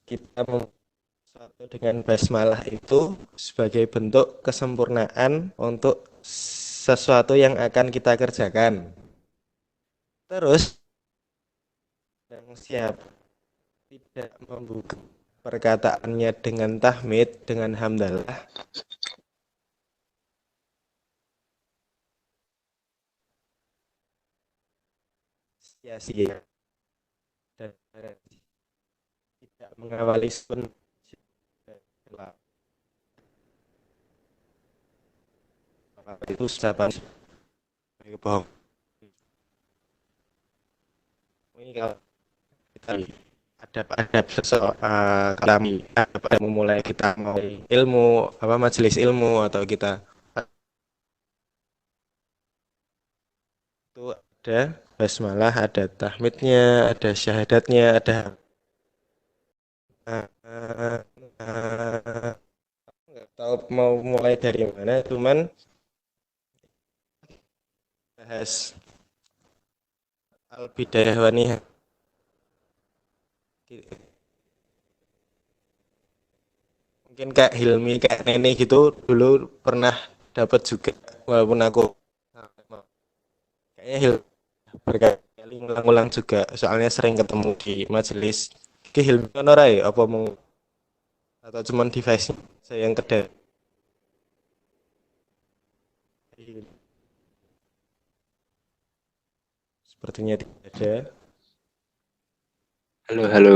kita sesuatu dengan basmalah itu sebagai bentuk kesempurnaan untuk sesuatu yang akan kita kerjakan. Terus yang siap tidak membuka perkataannya dengan tahmid, dengan hamdalah, sia-sia dan tidak mengawali sun itu ucapan bohong. Ini kalau kita ada seseorang kami ada memulai kita mau ilmu apa majelis ilmu atau kita itu ada basmalah, ada tahmidnya, ada syahadatnya, ada nggak tahu mau mulai dari mana, cuman bahas al bidayah wa nihayah. Mungkin kayak Hilmi kayak Nene gitu dulu pernah dapat juga walaupun aku kayaknya Hilmi berkali ngulang-ulang juga soalnya sering ketemu di majelis ke Hilmi ono ra ya apa mau atau cuman device saya yang kedua sepertinya tidak ada. Halo, halo.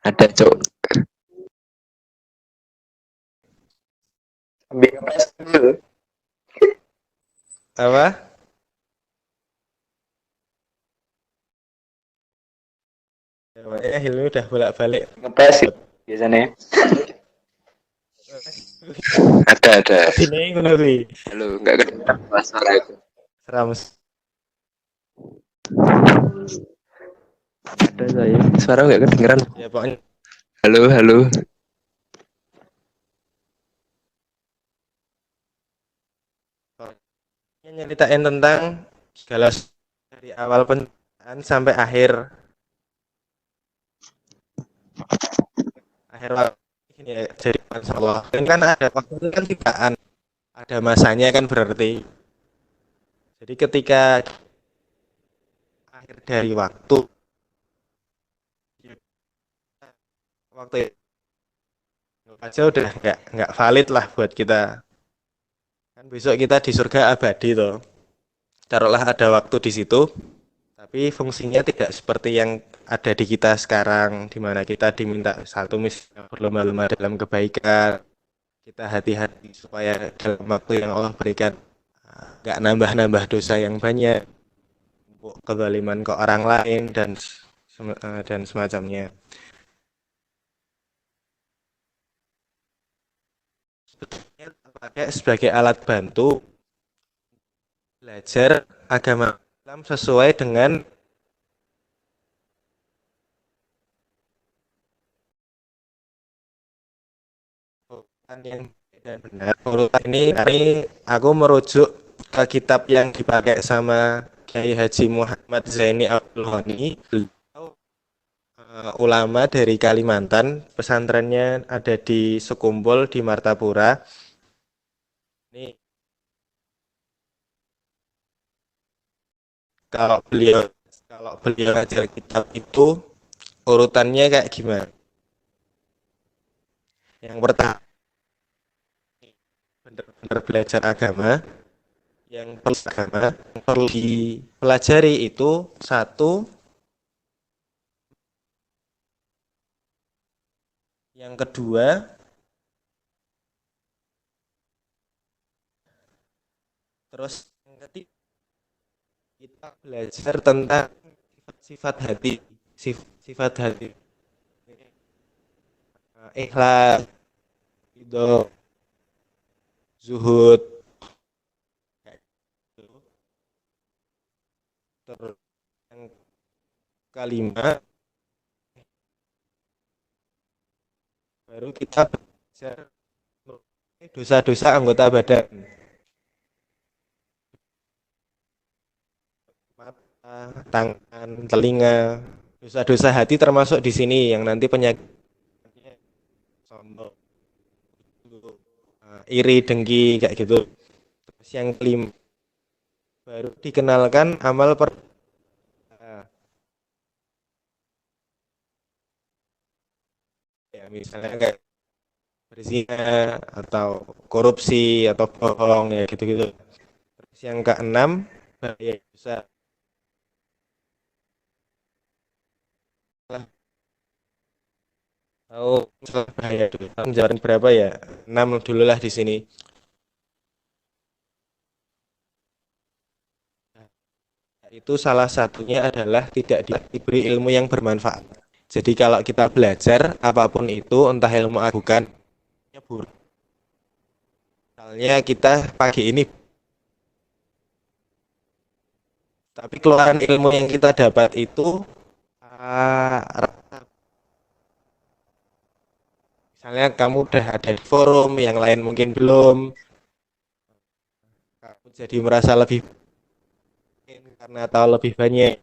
Ada, Cok. Ambil ngepas dulu. Apa ya Hilmi udah bolak-balik Ngepas sih biasanya. Ada. ini ngono kuwi Halo, nggak kedengeran pas suara itu. seram. Ada saya. Suara nggak kedengeran. Ya pokoknya Halo, halo. nyeritain tentang segala dari awal penciptaan sampai akhir waktu ini ya jadi masalah ini kan ada waktu itu kan ciptaan ada masanya kan berarti jadi ketika akhir dari waktu itu aja udah nggak valid lah buat kita kan besok kita di surga abadi toh taruhlah ada waktu di situ tapi fungsinya tidak seperti yang ada di kita sekarang di mana kita diminta satu misalnya berlomba-lomba dalam kebaikan kita hati-hati supaya dalam waktu yang Allah berikan nggak nambah-nambah dosa yang banyak kezaliman ke orang lain dan semacamnya pakai sebagai alat bantu belajar agama Islam sesuai dengan urutan yang dan benar. Urutan ini aku merujuk ke kitab yang dipakai sama Kiai Haji Muhammad Zaini Abdul Ghani, ulama dari Kalimantan, pesantrennya ada di Sekumpul di Martapura. Ini kalau beliau kalau beliau ngajar kitab itu urutannya kayak gimana? Yang pertama benar-benar belajar agama, yang perlu dipelajari itu satu, yang kedua, terus yang ketiga kita belajar tentang sifat hati, sifat hati, ikhlas, ridho, zuhud, kayak gitu. Terus yang kelima baru kita belajar dosa-dosa anggota badan, mata, tangan, telinga. Dosa-dosa hati termasuk di sini yang nanti penyakitnya sombong, iri, dengki kayak gitu. Terus yang kelima baru dikenalkan amal ya misalnya kayak berzina atau korupsi atau bohong ya gitu-gitu. Terus yang keenam bahaya dosa. Tahu bahaya dosa. Jawaban berapa ya? 6 dulu lah di sini. Itu salah satunya adalah tidak diberi ilmu yang bermanfaat. Jadi kalau kita belajar apapun itu, entah ilmu bukan buruk. Misalnya kita pagi ini, tapi keluaran ilmu yang kita dapat itu uh, misalnya kamu udah ada di forum, yang lain mungkin belum, kamu jadi merasa lebih karena tahu lebih banyak,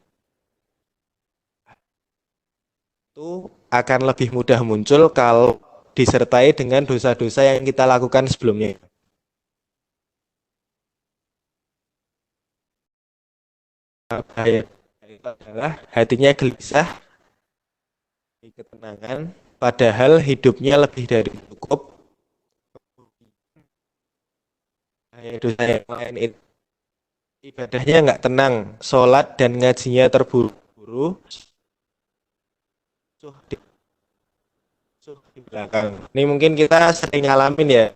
itu akan lebih mudah muncul kalau disertai dengan dosa-dosa yang kita lakukan sebelumnya. Bahaya itu adalah hatinya gelisah, ketenangan, padahal hidupnya lebih dari cukup. Bahaya dosa yang lain itu ibadahnya nggak tenang, sholat dan ngajinya terburu-buru, di belakang. Ini mungkin kita sering ngalamin ya,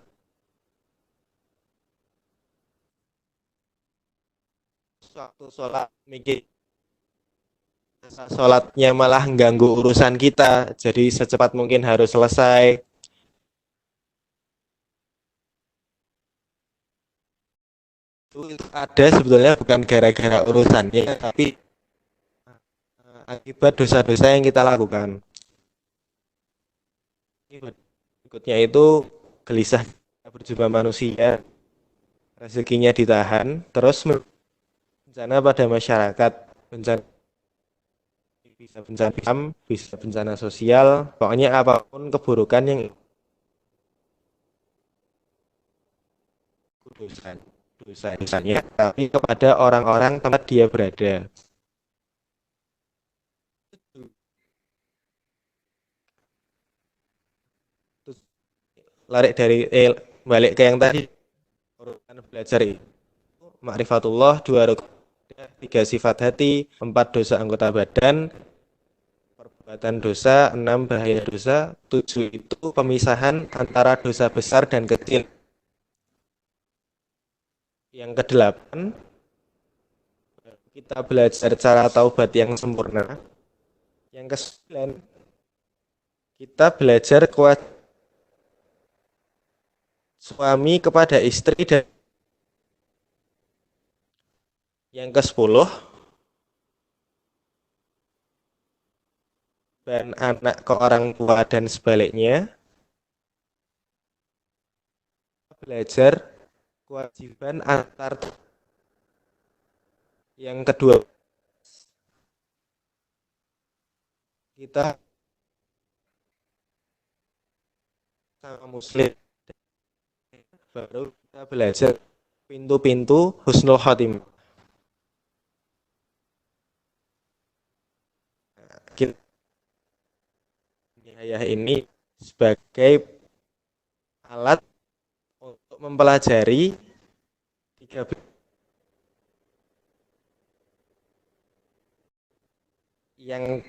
waktu sholat mikir sholatnya malah ganggu urusan kita, jadi secepat mungkin harus selesai. Itu ada sebetulnya bukan gara-gara urusannya, tapi akibat dosa-dosa yang kita lakukan. Berikutnya itu gelisah berjumpa manusia, rezekinya ditahan, terus bencana pada masyarakat, bencana bisa bencana alam, bisa bencana sosial, pokoknya apapun keburukan yang dosa dosanya, tapi kepada orang-orang tempat dia berada. Terus lari dari balik ke yang tadi urutan belajar itu ma'rifatullah, dua rukun, tiga sifat hati, empat dosa anggota badan, perbuatan dosa, enam bahaya dosa, tujuh itu pemisahan antara dosa besar dan kecil. Yang kedelapan, kita belajar cara taubat yang sempurna. Yang kesembilan, kita belajar kuat suami kepada istri, dan yang ke-10 dan anak ke orang tua dan sebaliknya, belajar kewajiban antar. Yang kedua, kita sama muslim, baru kita belajar pintu-pintu husnul khotimah. Kita ayah ini sebagai alat untuk mempelajari tiga yang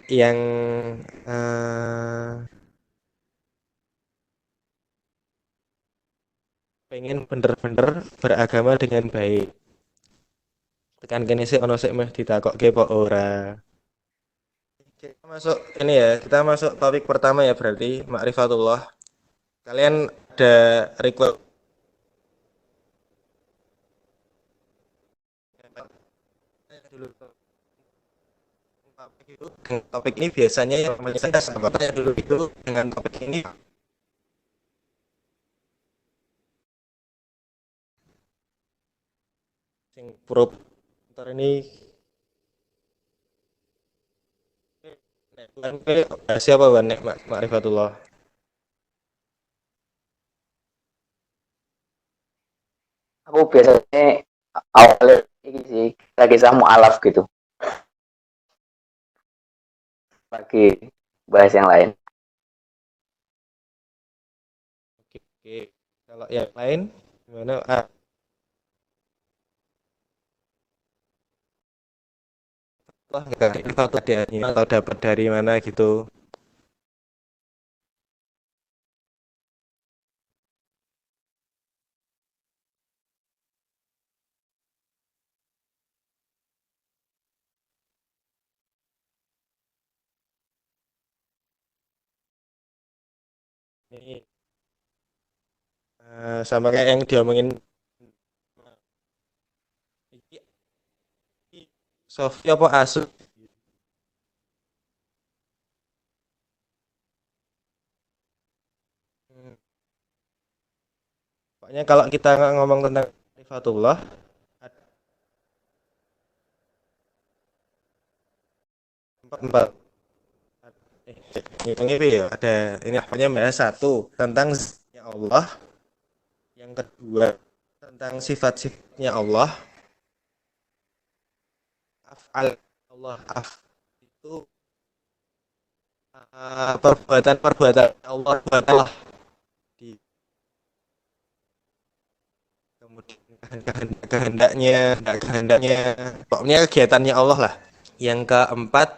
pengen bener-bener beragama dengan baik. Tekan kene sih ono sik meh ditakokke apa ora. Kita masuk ini ya, kita masuk topik pertama ya berarti ma'rifatullah. Kalian ada request dulu topik itu? Topik ini biasanya yang saya sahabatnya dulu itu dengan topik ini sing pro ntar ini Siapa Wan nek Ma'rifatullah? Aku biasanya awalnya ini sih kisah mu'alaf gitu. Lagi bahas yang lain. Oke. Kalau yang lain gimana? Wah, enggak info tadi atau dapat dari mana gitu. Ini sama kayak yang diomongin iki Sofi apa Asus? Hmm, Pokoknya kalau kita ngomong tentang Rifatullah, ada empat. Ini ya, ada ini apanya bahas satu tentang zatnya Allah, yang kedua tentang sifat-sifatnya Allah, af'al Allah itu perbuatan-perbuatan Allah buatlah di kemudian kehendaknya, kehendaknya, pokoknya kegiatannya Allah lah. Yang keempat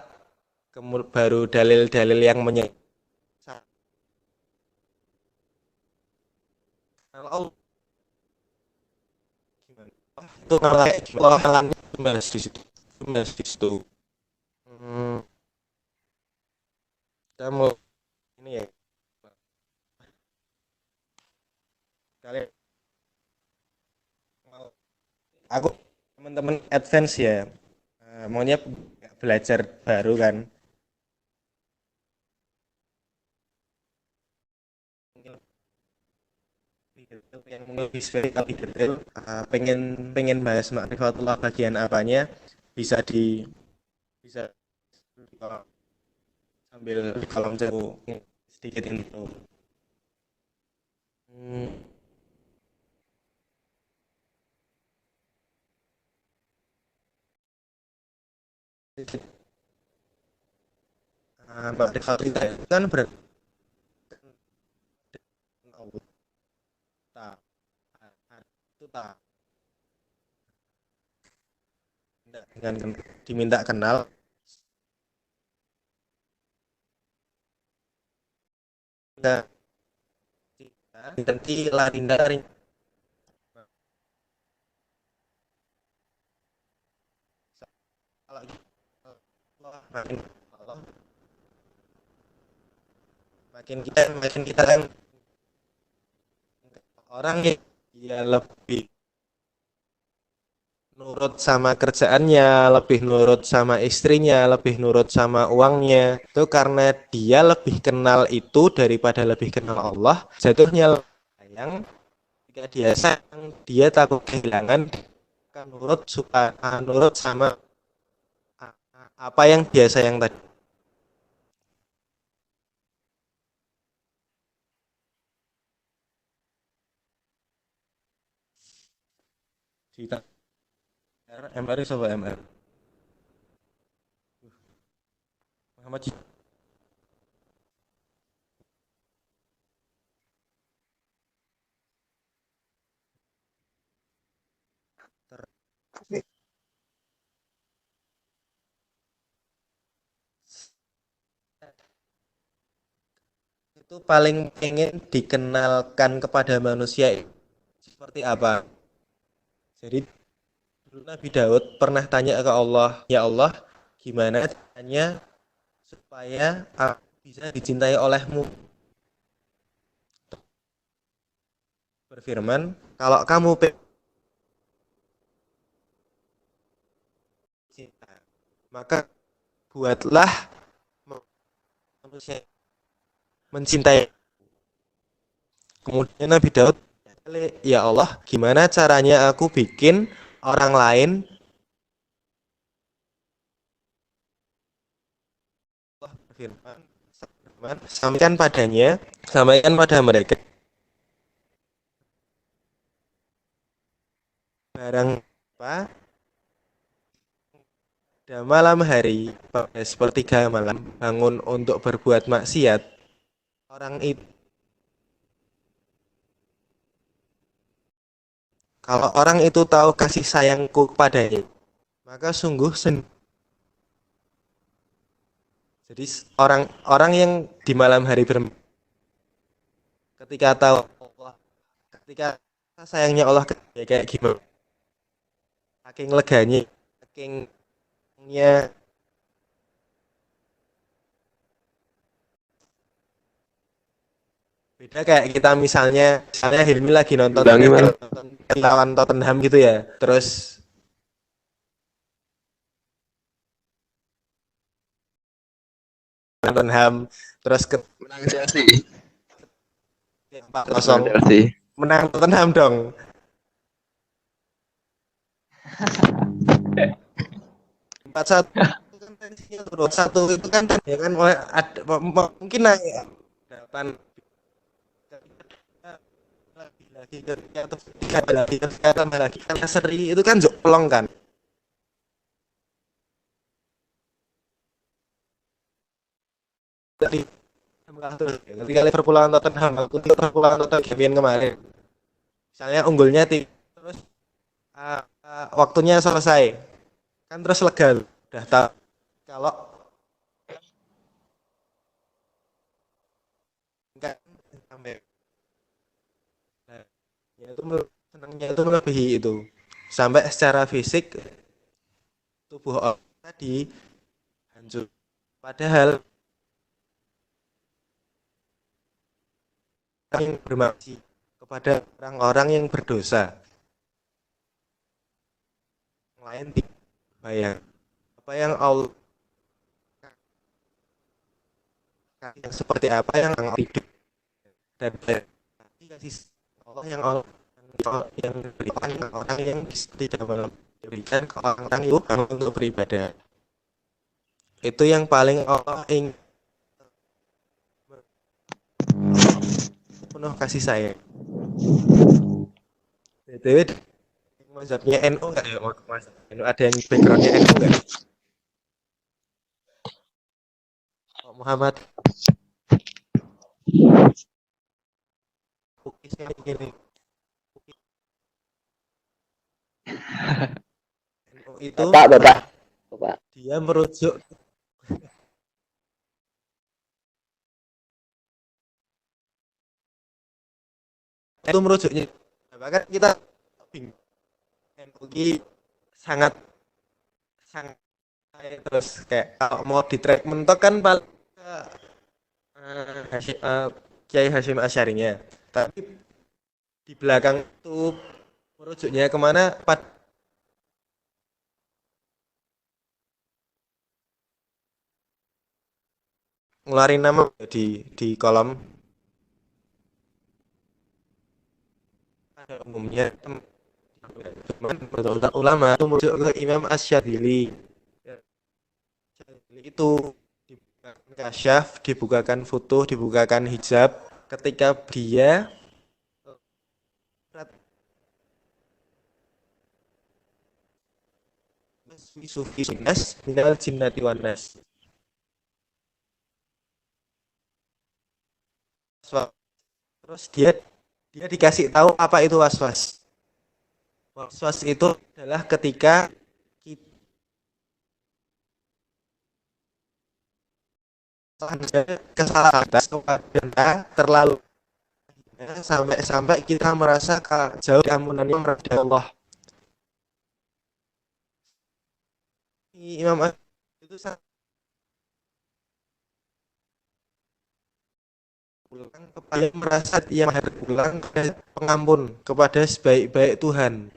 baru dalil-dalil yang menyesat. Kalau Allah gimana? Itu kalau halannya gimana di situ? Gimana di situ? Hmm, Kita mau ini ya kalian mau aku teman-teman advance ya, maunya belajar baru kan, yang lebih spesifik lebih detail, pengen pengen bahas makrifatullah bagian apanya, bisa bisa sambil kalau aku sedikit info. Hmm, Makrifatullah itu kan berarti Allah tak itu tak dengan diminta kenal kita nanti lari dari kalau makin makin kita kan orang yang dia lebih nurut sama kerjaannya, lebih nurut sama istrinya, lebih nurut sama uangnya. Itu karena dia lebih kenal itu daripada lebih kenal Allah. Jatuhnya sayang, jika dia sayang, dia takut kehilangan, akan nurut suka nurut sama apa yang dia sayang tadi. Kita MR sama MR. Muhammad itu paling pengen dikenalkan kepada manusia seperti apa? Jadi dulu Nabi Daud pernah tanya ke Allah, ya Allah, gimana caranya supaya aku bisa dicintai olehmu? Berfirman, kalau kamu cinta, maka buatlah manusia mencintai. Kemudian Nabi Daud, ya Allah, gimana caranya aku bikin orang lain berfirman, sampaikan pada mereka barang apa pada malam hari pada sepertiga malam bangun untuk berbuat maksiat, orang itu kalau orang itu tahu kasih sayangku kepadanya, maka sungguh jadi orang-orang yang di malam hari ketika tahu Allah, ketika sayangnya Allah kayak gimana, saking leganya, sakingnya beda kayak kita misalnya Hilmi lagi nonton Ulangi malah. lawan Tottenham gitu ya, terus Tottenham terus ke Menang Chelsea. 4-0 Menang Chelsea. menang Tottenham dong. 4-1 itu kan tensinya turun, 1 itu kan ya kan ada, mungkin naik 8 lagi ketika atau tambah lagi karena seri itu kan pelong kan. Dari ketika Liverpool lawan Tottenham, Liverpool lawan Tottenham kemarin, misalnya unggulnya terus waktunya selesai, kan terus lega, udah tahu kalau enggak sampai, nah, ya itu senangnya itu melebihi itu, sampai secara fisik tubuh orang tadi hancur, padahal yang bermaksud kepada orang-orang yang berdosa lain bayang apa yang Allah yang seperti apa yang hidup dan kasih Allah yang berikan ke orang yang tidak memberikan ke orang itu untuk beribadah, itu yang paling Allah ingin penuh kasih sayang. BTW mazhabnya NU nggak ya, Mas? NU ada yang backgroundnya NU nggak? Muhammad Ukisnya gini, NU itu Bapak. dia merujuk itu merujuknya, bahkan kita bingung, NU ini sangat terus kayak kalau mau di track mentok kan paling Kiai Hasyim Asy'arinya, tapi di belakang itu merujuknya kemana? Ngeluarin nama di kolom pada umumnya ulama itu merujuk ke Imam Asy-Syadzili. Itu dibukakan kasyaf, dibukakan foto, dibukakan hijab ketika dia sufi nas minal jinnati wan nas. Terus dia dikasih tahu apa itu waswas. Waswas itu adalah ketika kesalahan kepada terlalu sampai kita merasa jauh keamunannya dari Allah. Imam itu pulang kepada merasa ia pulang kepada pengampun, kepada sebaik-baik Tuhan.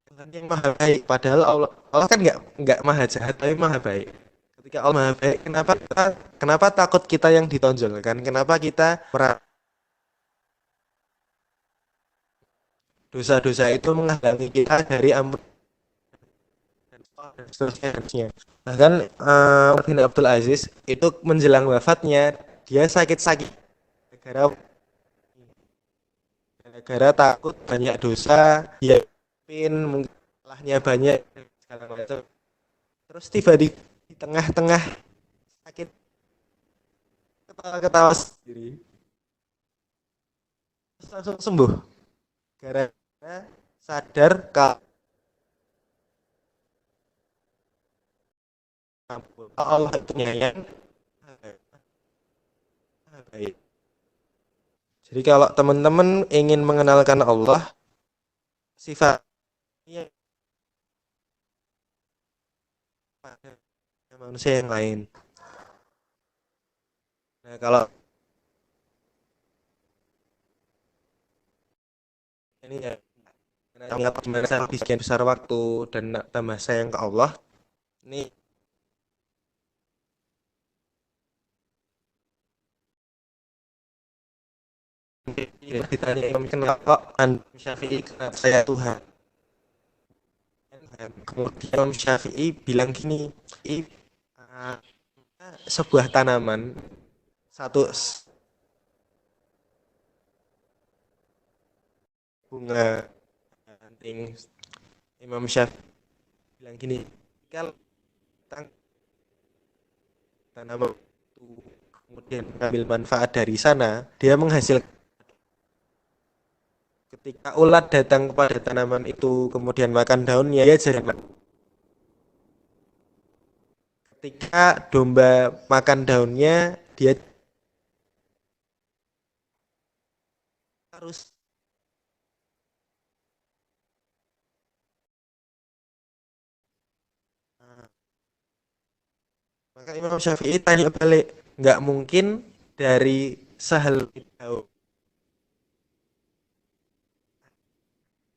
Tuhan yang maha baik, padahal Allah kan nggak maha jahat tapi maha baik. Ketika Allah maha baik, kenapa takut kita yang ditonjolkan? Kenapa kita dosa-dosa itu menghalangi kita dari ampun dan seterusnya. Bahkan Umar bin Abdul Aziz itu menjelang wafatnya dia sakit-sakit gara-gara takut banyak dosa, dia mungkin salahnya banyak segala macam. Terus tiba-tiba di tengah-tengah sakit ketawa-ketawa sendiri, terus langsung sembuh gara-gara sadar kalau Allah itu penyayang. Baik. Jadi kalau teman-teman ingin mengenalkan Allah, sifatnya pada manusia yang lain. Nah, kalau ini ya, gimana saya lebih sekian besar waktu dan tambah sayang ke Allah, ini ditanya Imam kenapa Anda Syafi'i kenapa saya Tuhan. Kemudian Imam Syafi'i bilang gini, sebuah tanaman satu bunga penting. Imam Syafi'i bilang gini, kalau tanaman itu kemudian mengambil manfaat dari sana, dia menghasilkan. Ketika ulat datang kepada tanaman itu kemudian makan daunnya, dia jadi. Ketika domba makan daunnya, dia harus maka Imam Syafi'i tanya balik, nggak mungkin dari sehelai daun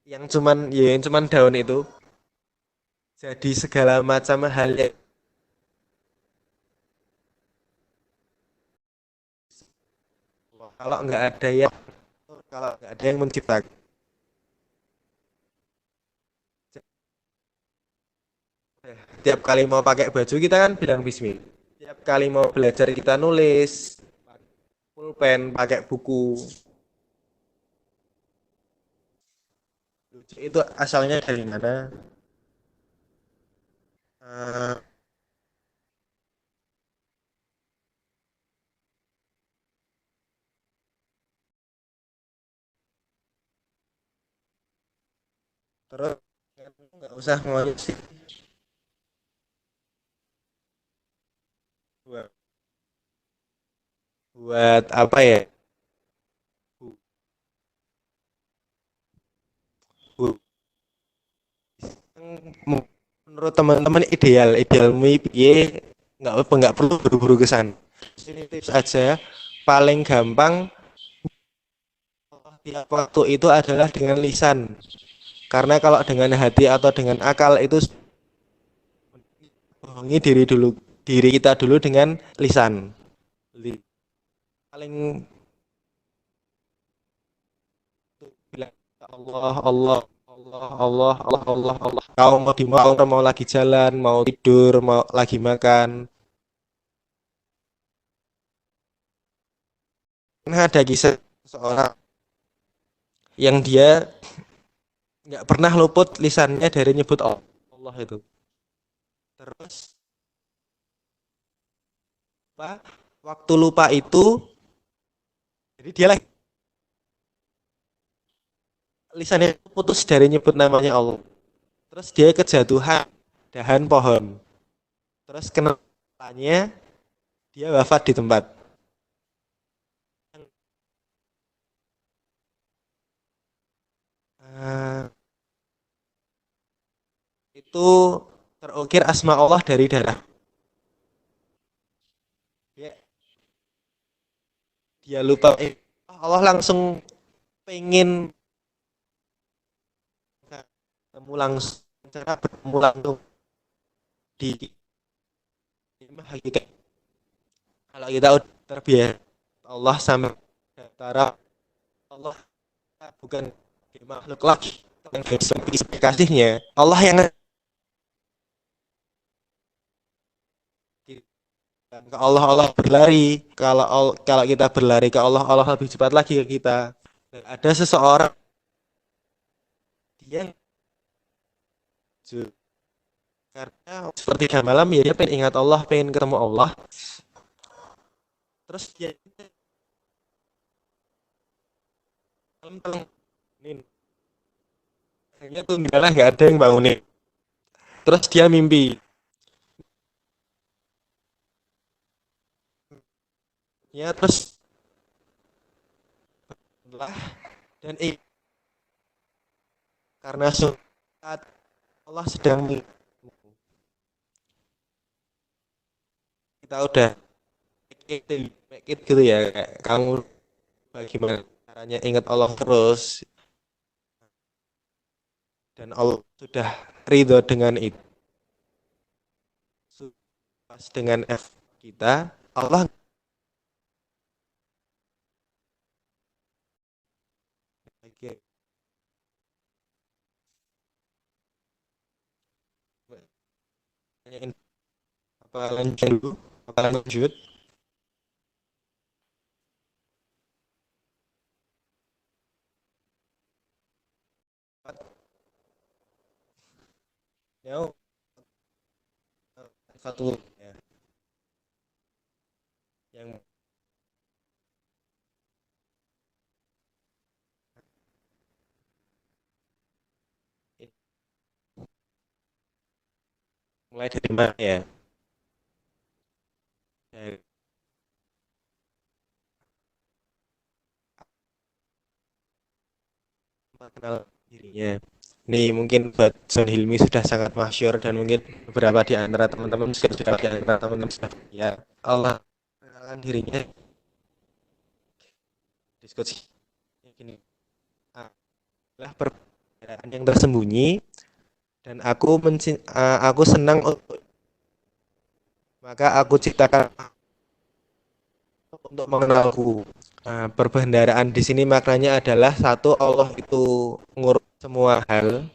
yang cuman daun itu jadi segala macam hal yang kalau nggak ada yang menciptakan. Tiap kali mau pakai baju kita kan bilang bismillah. Tiap kali mau belajar kita nulis, pulpen, pakai buku. Itu asalnya dari mana? Uh, terus nggak usah ngurusin buat, buat apa ya? Menurut teman-teman idealmu piye, nggak perlu buru-buru ke sana. Ini tips aja, paling gampang tiap waktu itu adalah dengan lisan, karena kalau dengan hati atau dengan akal itu bohongi diri kita dulu dengan lisan. Paling bilang Allah Allah Allah Allah Allah Allah Allah. Kau mau di mau lagi jalan, mau tidur, mau lagi makan. Nah, ada kisah seorang yang dia nggak pernah luput lisannya dari nyebut Allah itu. Terus apa? Waktu lupa itu, jadi dia lagi lisannya putus dari nyebut namanya Allah. Terus dia kejatuhan dahan pohon. Terus kenapanya dia wafat di tempat. Itu terukir asma Allah dari darah. Dia lupa, Allah langsung pengen ketemu langsung, cara bertemu langsung di hakikat. Kalau kita udah terbiasa Allah sama cara Allah bukan makhluk lagi yang spesifikasinya Allah yang ke Allah Allah berlari kalau kita berlari ke Allah Allah lebih cepat lagi ke kita. Dan ada seseorang dia karena seperti malam ya dia pengen ingat Allah pengen ketemu Allah terus dia bangunin akhirnya tuh nggak ada yang bangunin terus dia mimpi ya terus lah dan karena saat Allah sedang kita udah make it gitu ya kayak kamu bagaimana caranya ingat Allah terus dan Allah sudah ridho dengan itu pas dengan F kita Allah apa lanjut dulu apa lanjut ya satu ya yang mulai dari mana ya dari kenal dirinya ini mungkin buat Son Hilmi sudah sangat masyhur dan mungkin beberapa di antara teman-teman sudah di antara teman-teman sudah ya Allah mengenalkan dirinya diskusi gini adalah perbedaan yang tersembunyi dan aku senang maka aku ciptakan untuk mengenalku. Nah, perbendaharaan di sini maknanya adalah satu Allah itu ngurus semua hal.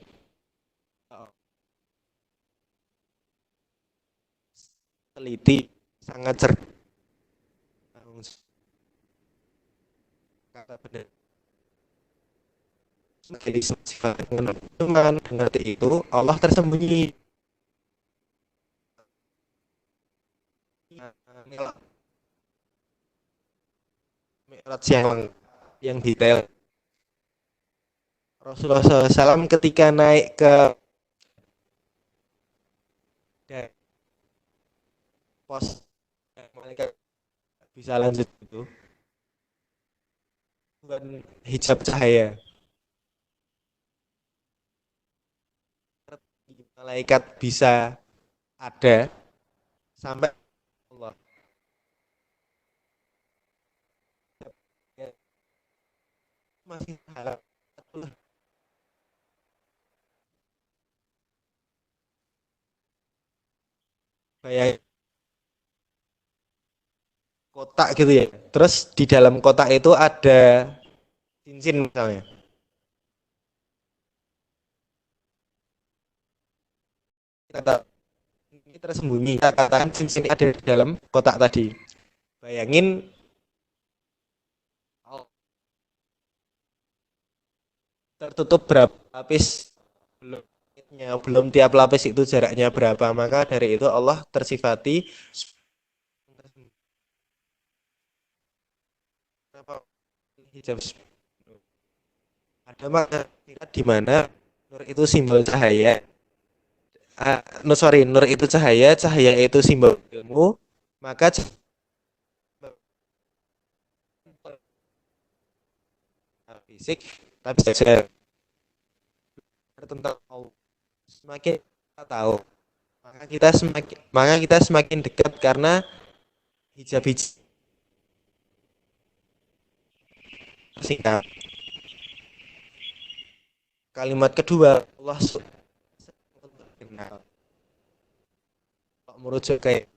Teliti, sangat cerdas. Kata benar. Jadi sifat dengan mengerti itu Allah tersembunyi. Mi'raj yang detail. Rasulullah SAW ketika naik ke pos malaikat bisa lanjut itu bukan hijab cahaya malaikat bisa ada sampai Allah masih harap bayang kotak gitu ya terus di dalam kotak itu ada cincin misalnya kata ini tersembunyi kita katakan cincin ada di dalam kotak tadi bayangin tertutup berapa lapis belum tiap lapis itu jaraknya berapa maka dari itu Allah tersifati hijab ada makna di mana nur itu simbol cahaya nur itu cahaya itu simbol ilmu maka fisik tapi saya tentang Allah semakin kita tahu maka kita semakin dekat karena hijab singkat kalimat kedua Allah merujuk ke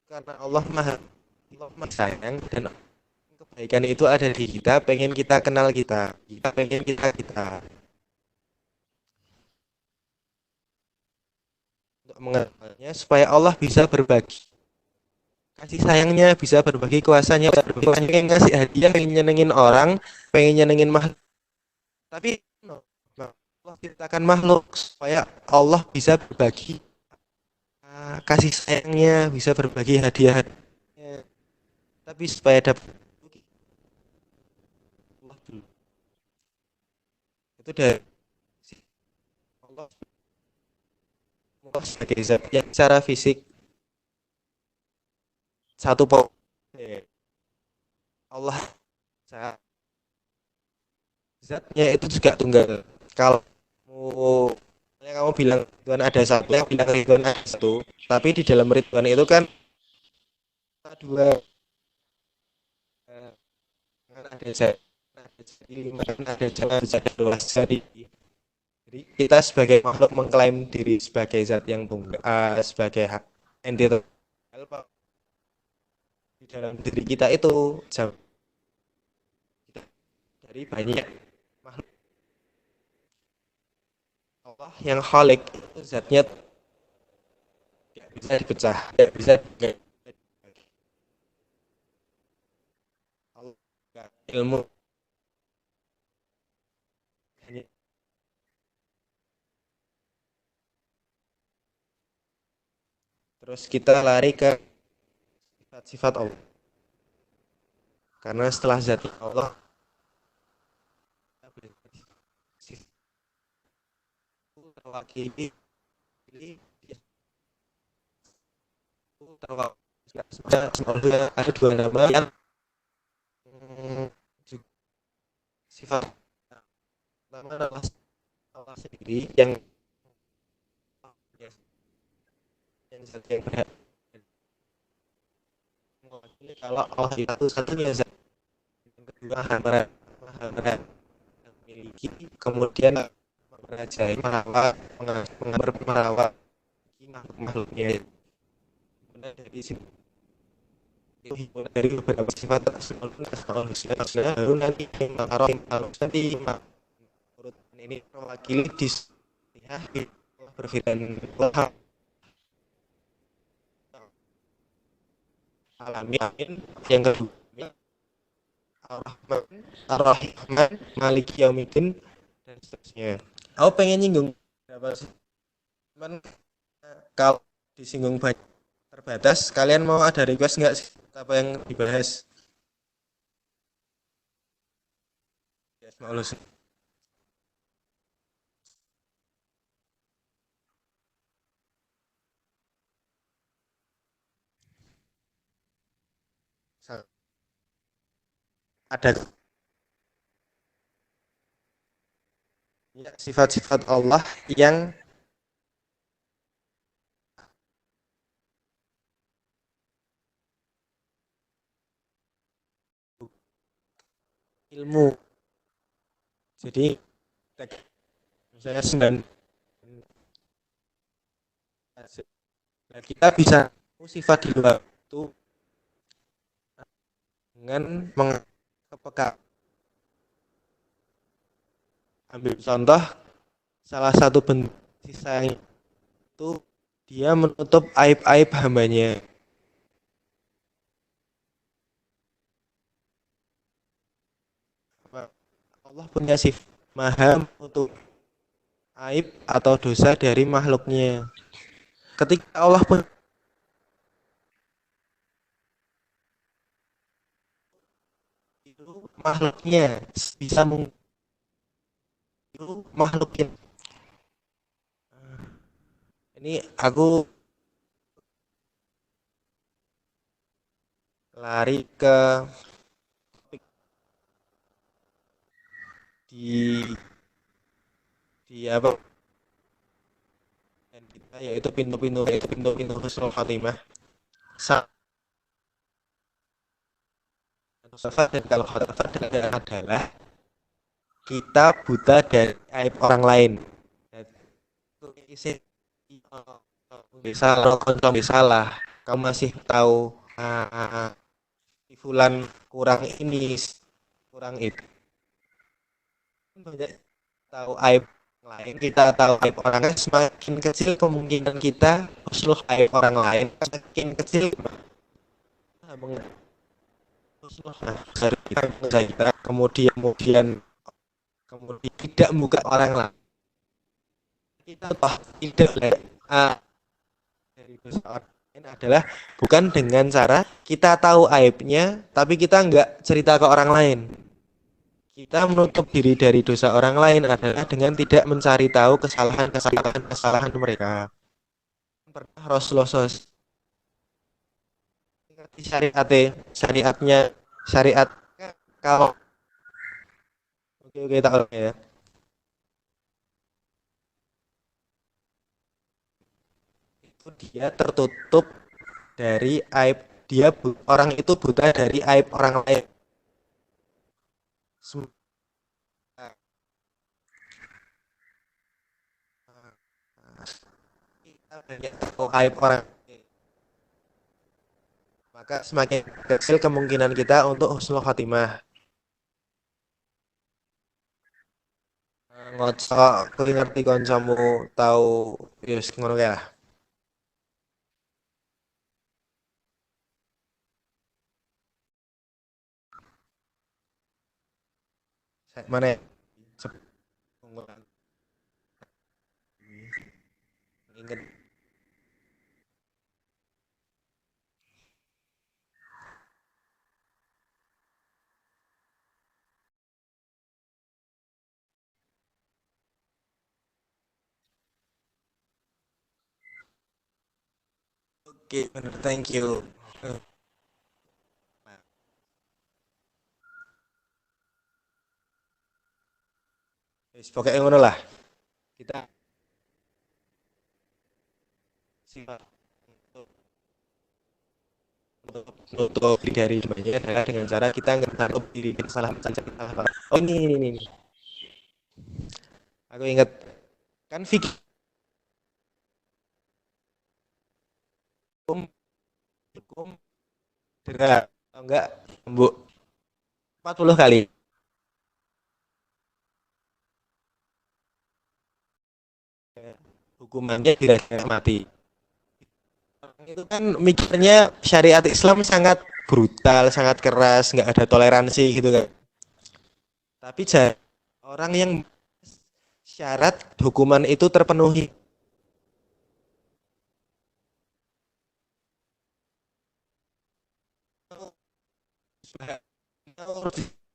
karena Allah maha sayang dan kebaikan itu ada di kita, pengen kita kenal kita pengen kita untuk mengenalnya supaya Allah bisa berbagi kasih sayangnya, bisa berbagi kuasanya, bisa berbagi pengen ngasih hadiah, pengen nyenengin orang, pengen nyenengin makhluk. Tapi Allah ciptakan makhluk supaya Allah bisa berbagi kasih sayangnya, bisa berbagi hadiah-hadiahnya. Tapi supaya dapat Allah dulu. Itu dari Allah, Allah sebagai zat yang secara fisik satu pokok. Allah zatnya itu juga tunggal. Kalau kamu bilang Tuhan ada satu, yang bilang Tuhan ada satu, tapi di dalam Ridwan itu kan ada dua, ada zat, ada lima, ada jalan, ada 12 jadi. Jadi kita sebagai makhluk mengklaim diri sebagai zat yang tunggal, sebagai hak entitas di dalam diri kita itu jauh dari banyak makhluk. Allah yang khalik itu zatnya tidak bisa dipecah, tidak bisa ilmu. Terus kita lari ke sifat-sifat Allah. Karena setelah zat Allah terwakili ada dua nama yang sifat nama adalah Allah sendiri yang zat yang berhak mewakili kalau Allah itu satunya zat yang kedua maha memiliki kemudian merajai merawat merawat makhluknya. Dari sini dari beberapa sifat baru nanti menurut ini mewakili di berfirman alami amin yang kedua Ar-Rahman Maliki Yaumiddin dan seterusnya. Aku pengen nyinggung berapa sih, cuman kalau disinggung banyak terbatas, kalian mau ada request nggak sih apa yang dibahas? Yes, mau lulus. Ada ya, sifat-sifat Allah yang ilmu. Jadi misalnya 9 kita bisa sifat di luar itu dengan kepekaan. Ambil contoh, salah satu bentuk sisa itu dia menutup aib-aib hambanya. Allah punya sifat maha menutup aib atau dosa dari makhluknya. Ketika Allah pun itu makhluknya bisa itu makhluknya. Ini aku lari ke di apa dan kita yaitu pintu-pintu husnul khatimah. Dan kalau khatimah adalah kita buta dari aib orang lain. Bisa salah, kamu masih tahu fulan kurang ini, kurang itu. Banyak tahu aib lain, kita tahu aib orang lain, semakin kecil kemungkinan kita husnul aib orang lain, semakin kecil husnul dari kita, kemudian tidak membuka orang lain, kita toh tidak dari dosa orang lain adalah bukan dengan cara kita tahu aibnya tapi kita nggak cerita ke orang lain. Kita menutup diri dari dosa orang lain adalah dengan tidak mencari tahu kesalahan mereka. Pernah Rasulullah SAW syariatnya syariat kalau oke tak ya. Itu dia tertutup dari aib, orang itu buta dari aib orang lain. Kita banyak tahu aib orang, maka semakin kecil kemungkinan kita untuk husnul khotimah. Ngocok kuwi ngerti kancamu tahu wis ngono kae lah. Mana ya? Ingat. Oke, bener, thank you. Wis pokoknya ngono lah. Kita sifat untuk diri dari semuanya adalah dengan cara kita nggak taruh diri kita salah saja kita salah. Oh ini. Aku ingat kan fikih hukum derajat enggak mbok 40 kali hukumannya tidak mati. Itu kan mikirnya syariat Islam sangat brutal, sangat keras, nggak ada toleransi gitu kan. Tapi orang yang syarat hukuman itu terpenuhi.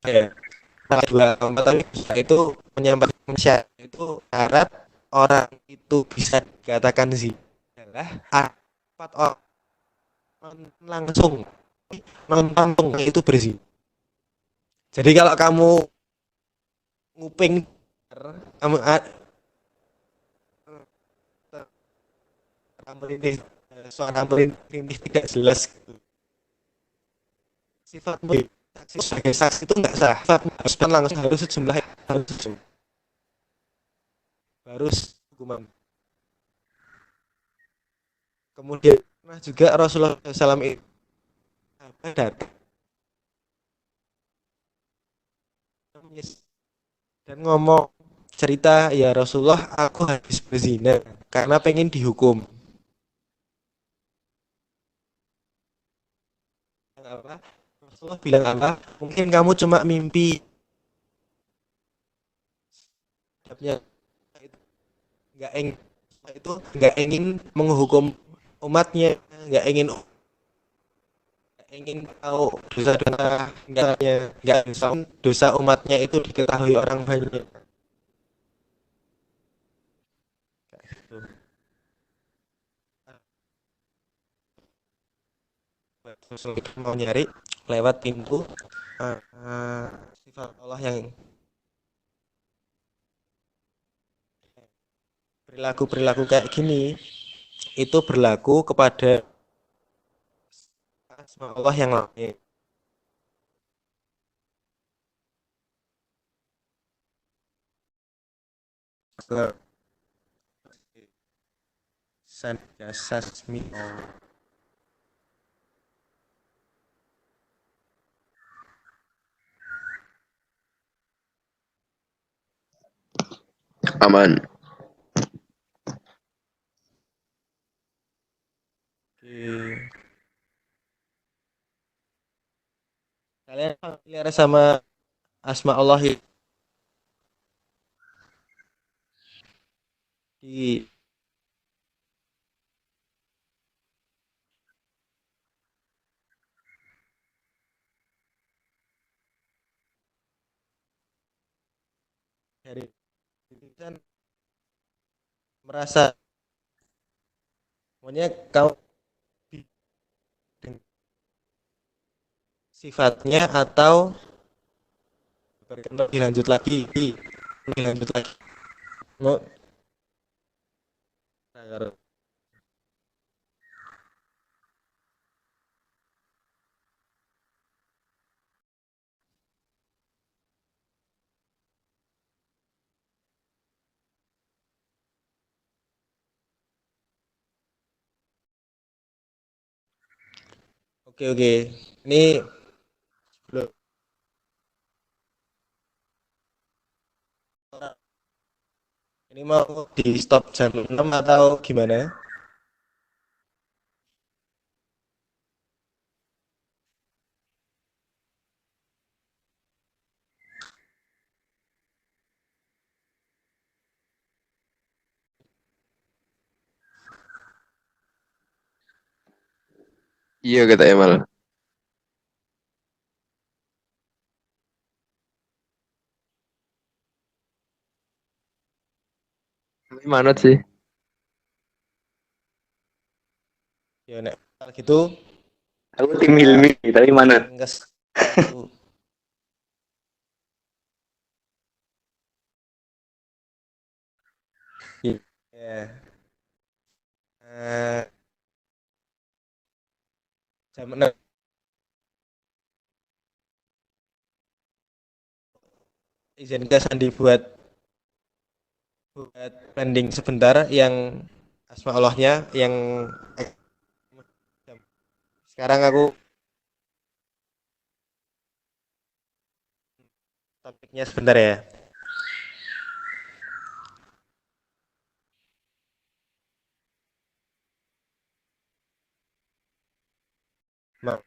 Ya, dua tapi itu menyampaikan syarat itu syarat orang itu bisa dikatakan sih adalah empat orang langsung non itu bersih. Jadi kalau kamu nguping kamu merintih suara merintih tidak jelas gitu. Sifatmu sebagai saksi itu nggak sah. Sifatmu harus langsung harus sejumlah harus hukuman. Kemudian juga Rasulullah SAW itu datang dan ngomong cerita ya Rasulullah aku habis berzina karena pengen dihukum. Apa? Rasulullah bilang apa? Mungkin kamu cuma mimpi. Nggak ingin itu nggak ingin menghukum umatnya, nggak ingin tahu dosa-dosa nggak dosa umatnya itu diketahui orang banyak. Kita mau nyari lewat pintu sifat Allah yang perilaku kayak gini itu berlaku kepada asma Allah yang lain. Sasmi Aman. Oke. Kalian familiar sama asma Allah di dari kan merasa maunya kau dengan sifatnya atau lebih lanjut lagi, lebih lanjut lagi. Mau oke oke. Ini belum ini mau di stop jam 6 atau gimana? Iya kata Emal. Tapi manut sih. Ya nek kalau gitu Aku tim kita Hilmi, tapi mana? ringkas dulu. Ya. Eh, jam 6 izin ke Sandi buat landing sebentar yang asma Allahnya yang sekarang aku topiknya sebentar ya. Ma-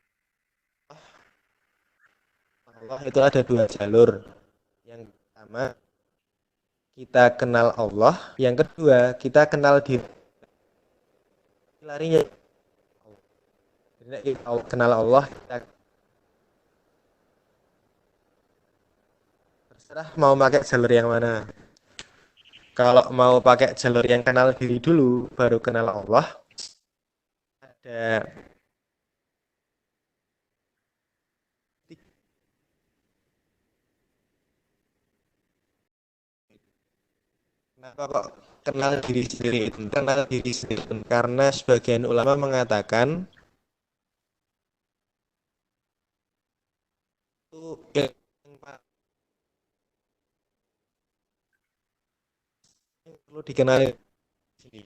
Allah itu ada dua jalur. Yang pertama kita kenal Allah, yang kedua kita kenal diri. Larinya jadi kenal Allah kita terserah mau pakai jalur yang mana. Kalau mau pakai jalur yang kenal diri dulu baru kenal Allah, ada kenapa kok kenal diri sendiri itu? Kenal diri sendiri itu karena sebagian ulama mengatakan itu yang perlu dikenali di sini.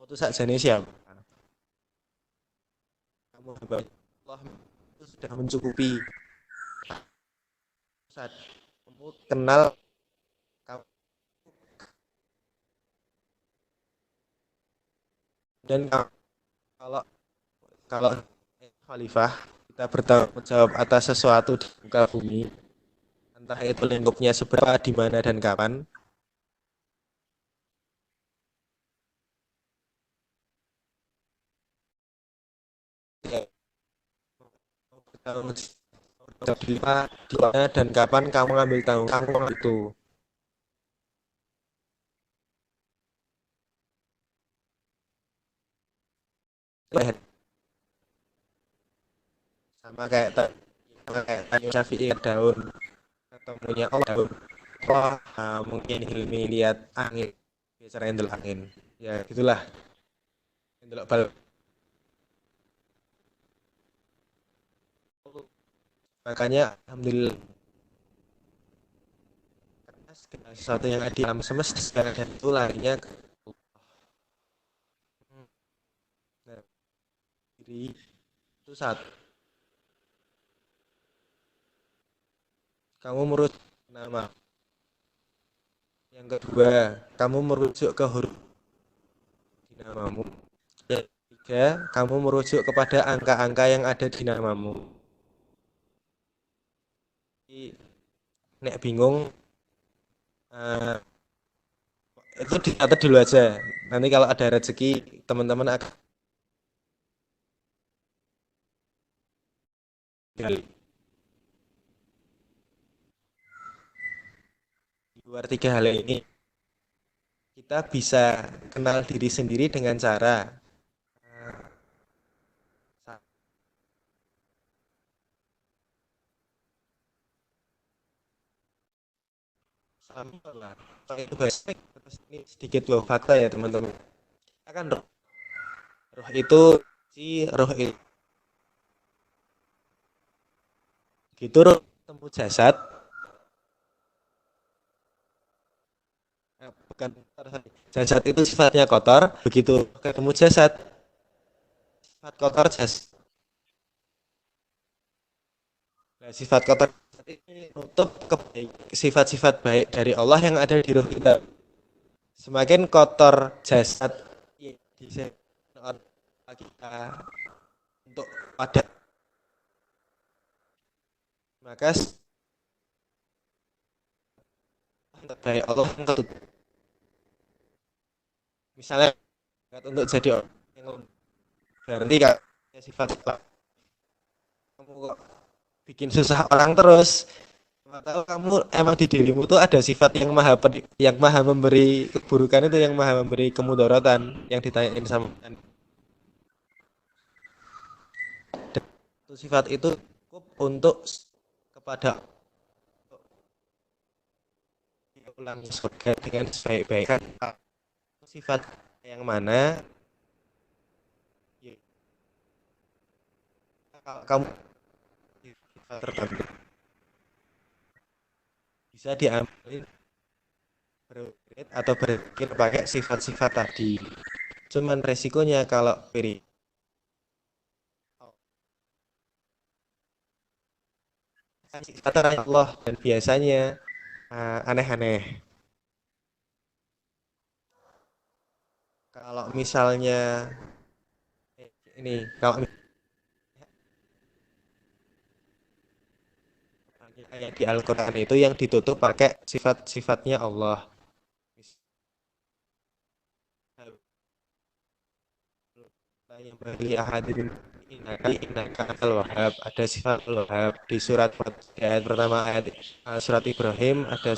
Itu saja nih siapa? Kamu hamba Allah itu sudah mencukupi. Saat kamu kenal kamu dan kalau kalau khalifah kita bertanggung jawab atas sesuatu di muka bumi, entah itu lingkupnya seberapa, di mana dan kapan. Ya, bertanggung jawab di mana dan kapan kamu ambil tanggung jawab itu. Sama kayak sama kayak tanya Syafi'i daun ketemunya daun. Wah, mungkin Hilmi lihat angin, bicara endel angin. Ya gitulah, endel bal. Makanya alhamdulillah segala sesuatu yang ada di alam semesta sekarang itu larinya ke nah, diri itu satu. Kamu menurut nama yang Yang kedua, kamu merujuk ke huruf di namamu. Yang ketiga, kamu merujuk kepada angka-angka yang ada di namamu. Jadi, nek bingung, eh, itu dicatat dulu aja. Nanti kalau ada rezeki, teman-teman akan gali. Di luar tiga hal ini, kita bisa kenal diri sendiri dengan cara eh, sama lah. Kalau itu basic, terus ini sedikit loh fakta ya teman-teman. Akan roh, roh itu roh itu gitu roh temu jasad, bukan jasad itu sifatnya kotor, begitu ketemu jasad sifat kotor jasad. Nah, sifat kotor ini menutup sifat-sifat baik dari Allah yang ada di roh kita. Semakin kotor jasad di kita untuk pada maka baik Allah untuk misalnya untuk jadi orang yang berarti kak sifat kamu kok bikin susah orang terus. Tahu kamu emang di dirimu tuh ada sifat yang maha memberi keburukan itu yang maha memberi kemudaratan yang ditanyain sama itu sifat itu cukup untuk kepada ulang surga dengan sebaik-baik sifat yang mana ya, kalau kamu sifat tertentu bisa diambil berberit atau berpikir pakai sifat-sifat tadi. Cuman resikonya kalau pilih sifat Allah dan biasanya aneh-aneh. Kalau misalnya ini kalau ayat di Al-Quran itu yang ditutup pakai sifat-sifatnya Allah. Yang bagi ahadin innaka al-wahhab, ada sifat al-wahhab di surat ayat pertama ayat surat Ibrahim ada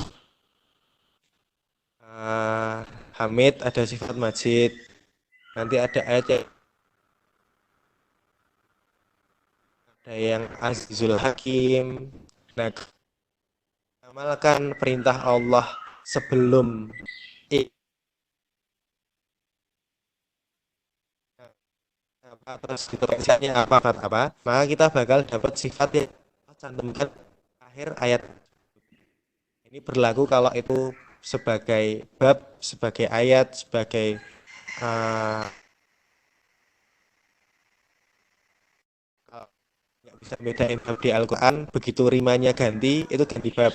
Hamid, ada sifat Majid. Nanti ada ayat yang ada yang Azizul Hakim. Nah, amalkan perintah Allah sebelum apa terus ditulisnya apa maka kita bakal dapat sifat yang cantumkan akhir ayat. Ini berlaku kalau itu sebagai bab, sebagai ayat, sebagai uh, nggak bisa bedain bab di Al-Quran, begitu rimanya ganti, itu ganti bab.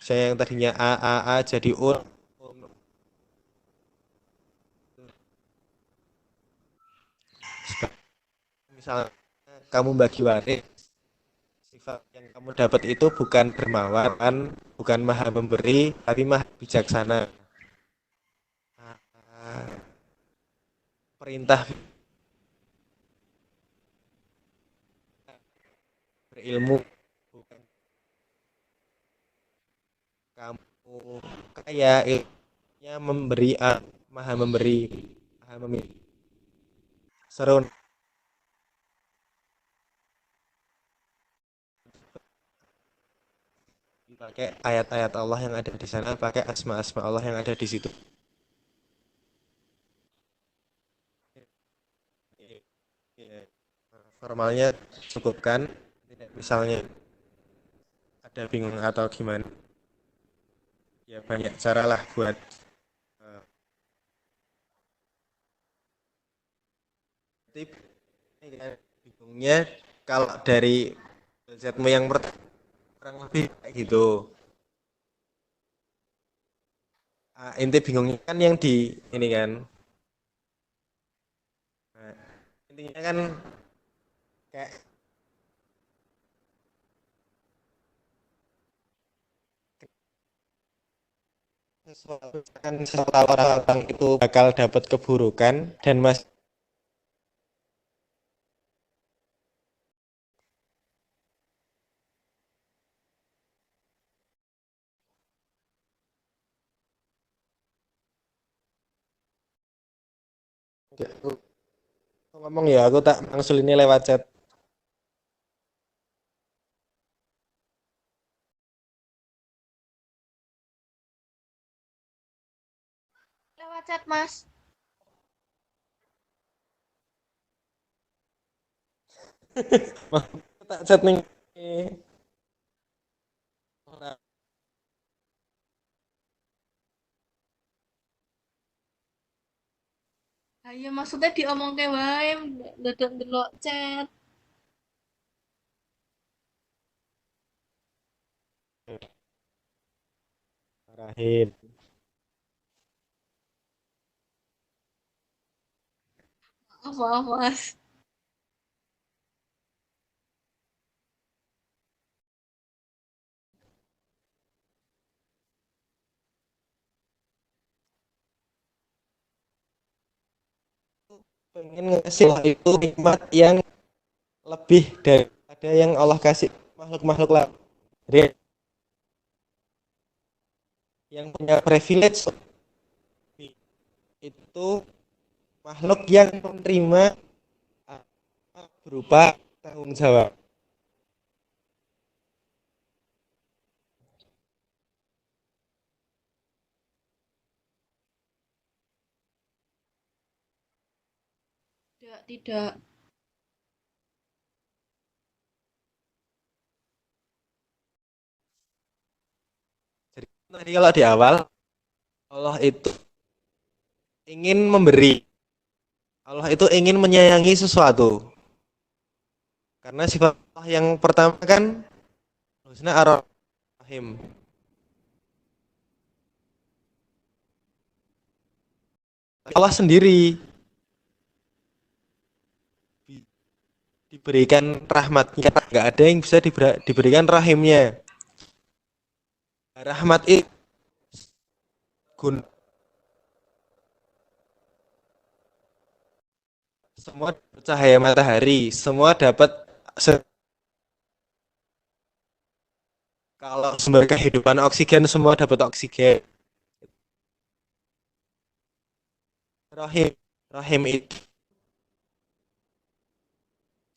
Saya yang tadinya A jadi U. Misalnya kamu bagi waris, sifat yang kamu dapat itu bukan dermawan, bukan maha memberi, tapi maha bijaksana. Perintah berilmu bukan kamu kaya ilmunya memberi maha memberi maha memilih seru pakai ayat-ayat Allah yang ada di sana, pakai asma-asma Allah yang ada di situ. Formalnya cukupkan, tidak misalnya ada bingung atau gimana ya banyak cara lah buat tip bingungnya kalau dari websitemu yang pertama kurang lebih kayak gitu Inti bingungnya kan yang di ini kan. Nah, intinya kan kayak sesuatu kan serta orang-orang itu bakal dapat keburukan dan mas aku ngomong ya aku tak mangsul ini lewat chat. Lewat chat, Mas. Tak chat nih. Ayo maksudnya diomong ke wae, dadak ndelok chat. Marahin. Maaf, maaf, Mas. Pengen ngasih Allah itu nikmat yang lebih daripada yang Allah kasih makhluk-makhluk lain. Jadi yang punya privilege itu makhluk yang menerima berupa tanggung jawab. Tidak, tidak. Jadi tadi kalau di awal Allah itu ingin memberi, Allah itu ingin menyayangi sesuatu. Karena sifat Allah yang pertama kan husna ar-rahim. Allah sendiri diberikan rahmatnya, nggak ada yang bisa diberikan rahimnya. Rahmat itu gun semua cahaya matahari, semua dapat kalau sumber kehidupan oksigen semua dapat oksigen. Rahim, rahim itu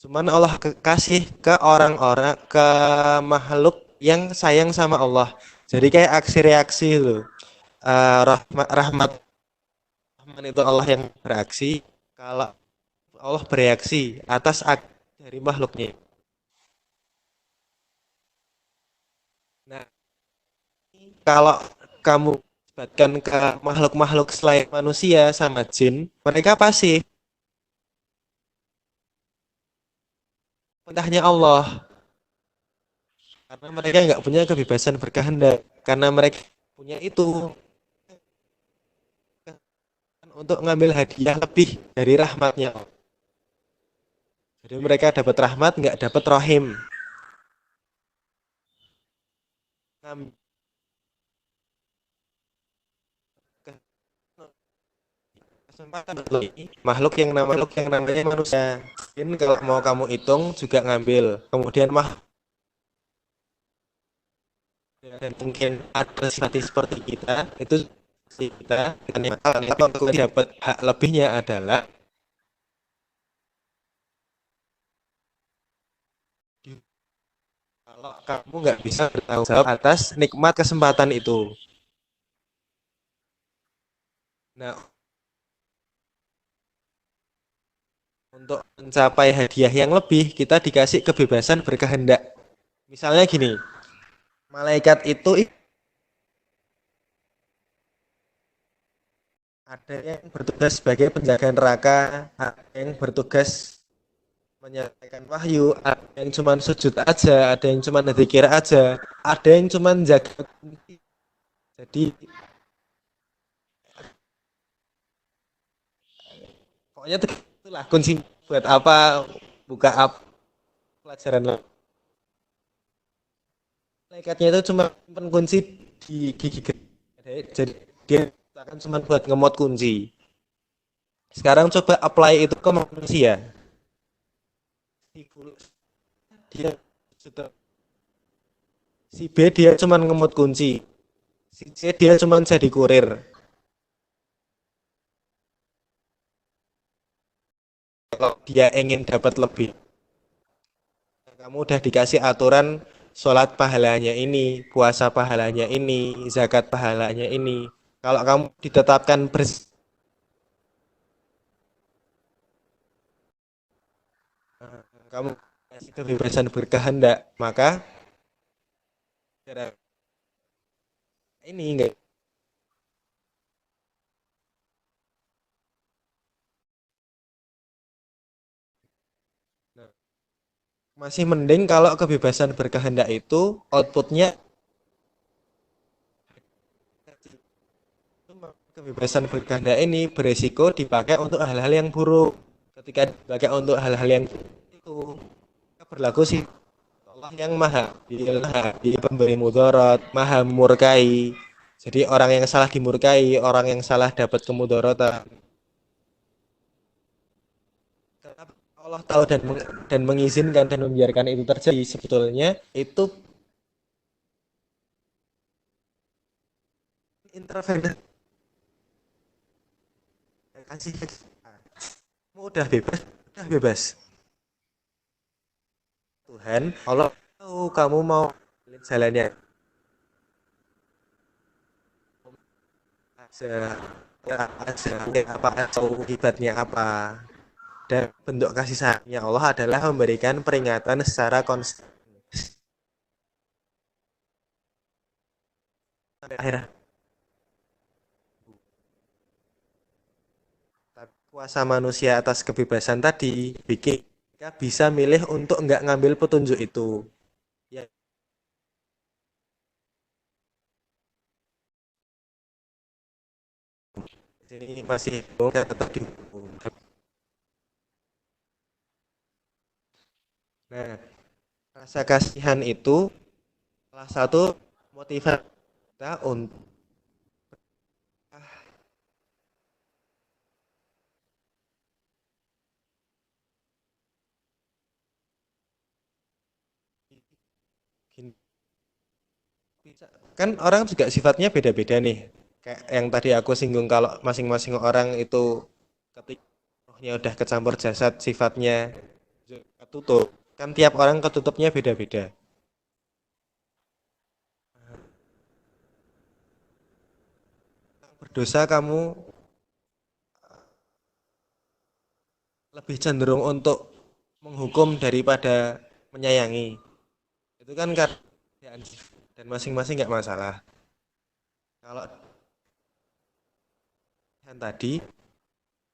cuman Allah kasih ke orang-orang, ke makhluk yang sayang sama Allah. Jadi kayak aksi reaksi itu. Rahmat Rahman itu Allah yang bereaksi. Kalau Allah bereaksi atas aksi dari makhluknya. Nah, kalau kamu sebatkan ke makhluk-makhluk selain manusia sama jin, mereka pasif. Perintahnya Allah. Karena mereka nggak punya kebebasan berkehendak. Karena mereka punya itu untuk ngambil hadiah lebih dari rahmatnya. Jadi mereka dapat rahmat, nggak dapat rohim. Kesempatan makhluk yang namanya manusia. Mungkin kalau mau kamu hitung juga ngambil. Kemudian dan mungkin ada seperti kita itu kita dengan tapi dapat hak lebihnya adalah kalau kamu nggak bisa bertanggung jawab atas nikmat kesempatan itu. Nah, untuk mencapai hadiah yang lebih kita dikasih kebebasan berkehendak. Misalnya gini, malaikat itu ada yang bertugas sebagai penjaga neraka, ada yang bertugas menyampaikan wahyu, ada yang cuma sujud aja, ada yang cuma zikir aja, ada yang cuma jaga. Jadi Pokoknya itulah kunci buat apa buka pelajaran lain. Malaikatnya itu cuma simpen kunci di gigi. Jadi dia akan cuma buat ngemot kunci. Sekarang coba apply itu ke manusia. Dia si B dia cuma ngemot kunci. Si C dia cuma jadi kurir. Kalau dia ingin dapat lebih, kamu udah dikasih aturan sholat pahalanya ini, puasa pahalanya ini, zakat pahalanya ini. Kalau kamu ditetapkan kamu kasih kebebasan berkehendak, maka ini enggak masih mending kalau kebebasan berkehendak itu outputnya kebebasan berkehendak ini beresiko dipakai untuk hal-hal yang buruk. Ketika dipakai untuk hal-hal yang itu berlaku sih Allah yang maha di pemberi mudarat, maha murkai. Jadi orang yang salah dimurkai, orang yang salah dapat kemudaratan. Allah tahu dan mengizinkan dan membiarkan itu terjadi sebetulnya itu intervensi kasih udah bebas Tuhan Allah tahu kamu mau jalannya apa atau akibatnya apa dan bentuk kasih sayangnya Allah adalah memberikan peringatan secara konsisten akhir kuasa manusia atas kebebasan tadi bikin mereka bisa milih untuk nggak ngambil petunjuk itu ya ini masih tetap dihukum. Nah, rasa kasihan itu salah satu motivasi kita untuk kan orang juga sifatnya beda-beda nih. Kayak yang tadi aku singgung kalau masing-masing orang itu ketika rohnya udah kecampur jasad sifatnya ketutup. Kan tiap orang ketutupnya beda-beda. Berdosa kamu lebih cenderung untuk menghukum daripada menyayangi. Itu kan dan masing-masing nggak masalah. Kalau yang tadi,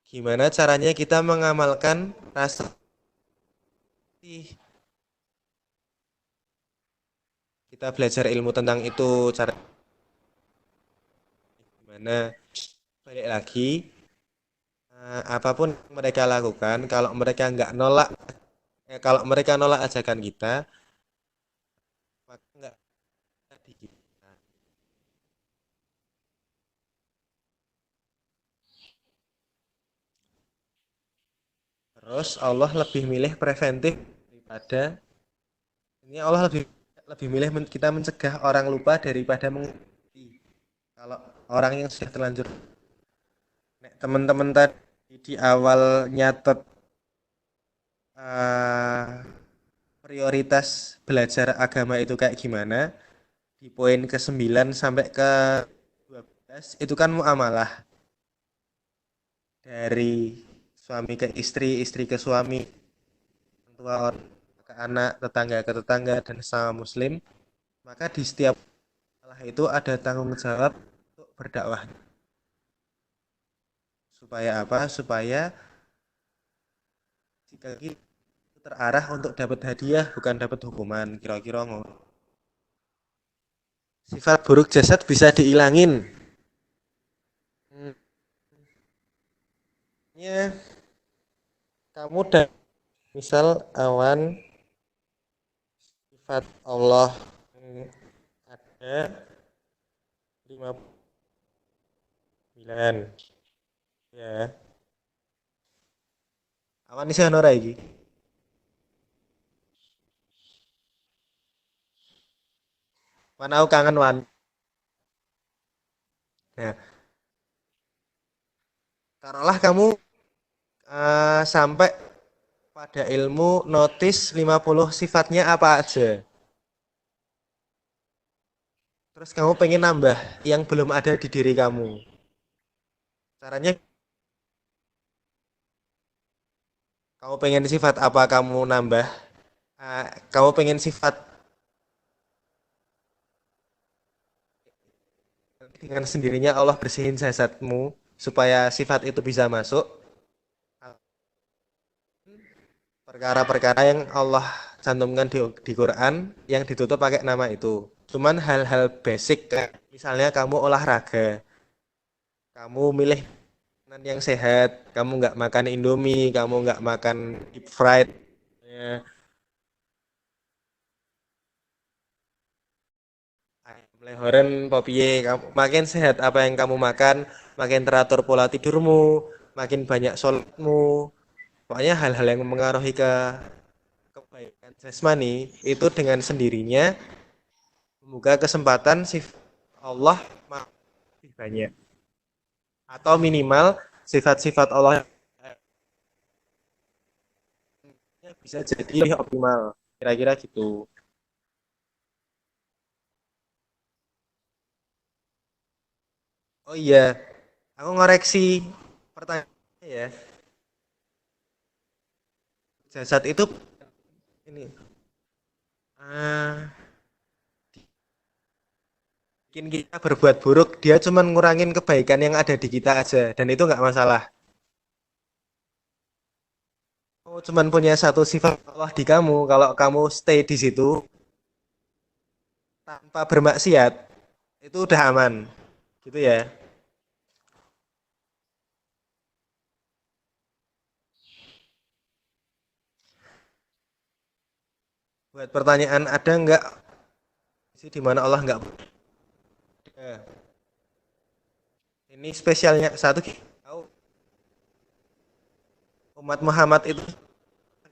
gimana caranya kita mengamalkan rasa kita belajar ilmu tentang itu cara gimana balik lagi apapun mereka lakukan kalau mereka nolak ajakan kita maka enggak tadi kita. Terus Allah lebih milih preventif daripada ini Allah lebih lebih milih kita mencegah orang lupa daripada mengikuti. Kalau orang yang sudah terlanjur teman-teman tadi di awal nyatet prioritas belajar agama itu kayak gimana di poin ke-9 sampai ke-12 itu kan muamalah dari suami ke istri, istri ke suami, tua orang ke anak, tetangga ke tetangga dan sama muslim, maka di setiap masalah itu ada tanggung jawab untuk berdakwah. Supaya apa? Supaya jika kita terarah untuk dapat hadiah bukan dapat hukuman, kira-kira ngono. Sifat buruk jasad bisa diilangin. Ya, kamu dan misal awan sifat Allah ada 59 ya. Awan isih ono ora iki? Wan aku kangen wan. Nah, taruhlah kamu sampai pada ilmu notice 50 sifatnya apa aja. Terus kamu pengen nambah yang belum ada di diri kamu. Caranya kamu pengen sifat apa kamu nambah? Kamu pengen sifat dengan sendirinya Allah bersihin jasadmu supaya sifat itu bisa masuk. Perkara-perkara yang Allah cantumkan di Quran yang ditutup pakai nama itu. Cuman hal-hal basic kayak misalnya kamu olahraga, kamu milih makanan yang sehat, kamu nggak makan Indomie, kamu nggak makan deep fried, ya, ayam lehoren, popiye, kamu makin sehat apa yang kamu makan, makin teratur pola tidurmu, makin banyak sholatmu, pokoknya hal-hal yang mengaruhi ke kebaikan jasmani itu dengan sendirinya membuka kesempatan Allah lebih banyak atau minimal sifat-sifat Allah bisa jadi lebih optimal kira-kira gitu. Oh iya, aku ngoreksi pertanyaannya ya. Jasad itu ini ah, bikin kita berbuat buruk, dia cuma ngurangin kebaikan yang ada di kita aja, dan itu nggak masalah. Oh, cuman punya satu sifat Allah di kamu, kalau kamu stay di situ tanpa bermaksiat, itu udah aman, gitu ya. Buat pertanyaan, ada nggak sih di mana Allah nggak ada? Ini spesialnya satu, tahu umat Muhammad itu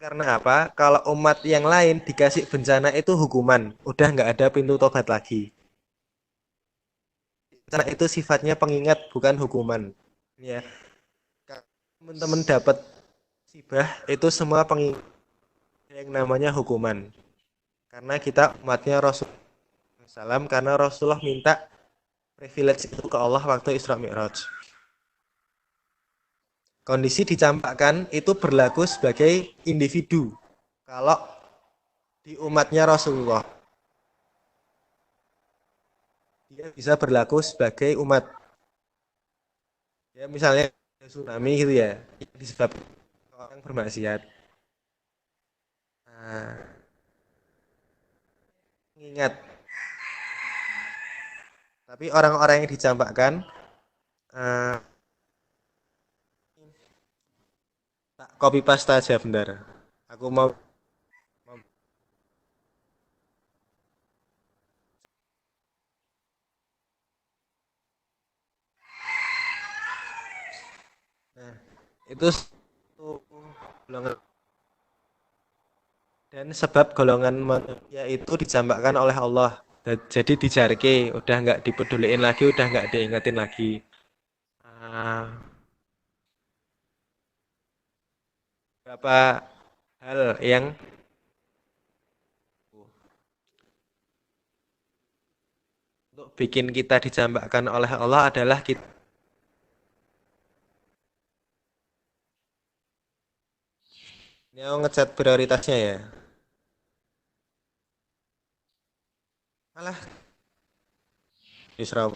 karena apa? Kalau umat yang lain dikasih bencana itu hukuman, udah nggak ada pintu tobat lagi. Karena itu sifatnya pengingat bukan hukuman. Ya, teman-teman dapat musibah itu semua pengingat yang namanya hukuman. Karena kita umatnya Rasulullah SAW, karena Rasulullah minta privilege itu ke Allah waktu Isra Mi'raj. Kondisi dicampakkan itu berlaku sebagai individu. Kalau di umatnya Rasulullah, dia bisa berlaku sebagai umat. Ya, misalnya tsunami gitu ya, disebabkan orang bermaksiat. Nah, ingat, tapi orang-orang yang dicampakkan uh, tak copy paste aja bentar. Aku mau nah, itu satu golongan dan sebab golongan manusia itu dicampakkan oleh Allah. Jadi dijarke, udah nggak dipeduliin lagi, udah nggak diingetin lagi. Uh, Beberapa hal yang untuk bikin kita dicampakkan oleh Allah adalah kita ini aku ngecat prioritasnya ya. Alah, Isra.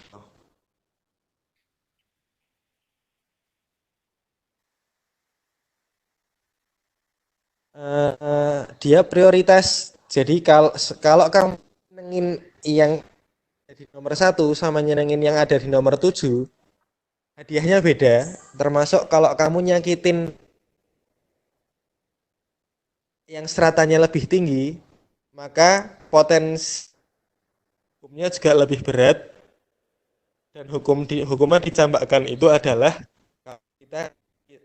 Dia prioritas. Jadi kalau kamu nyenengin yang di nomor 1 sama nyenengin yang ada di nomor 7, hadiahnya beda. Termasuk kalau kamu nyakitin yang stratanya lebih tinggi, maka potensi hukumnya juga lebih berat, dan hukuman dicampakkan itu adalah kalau kita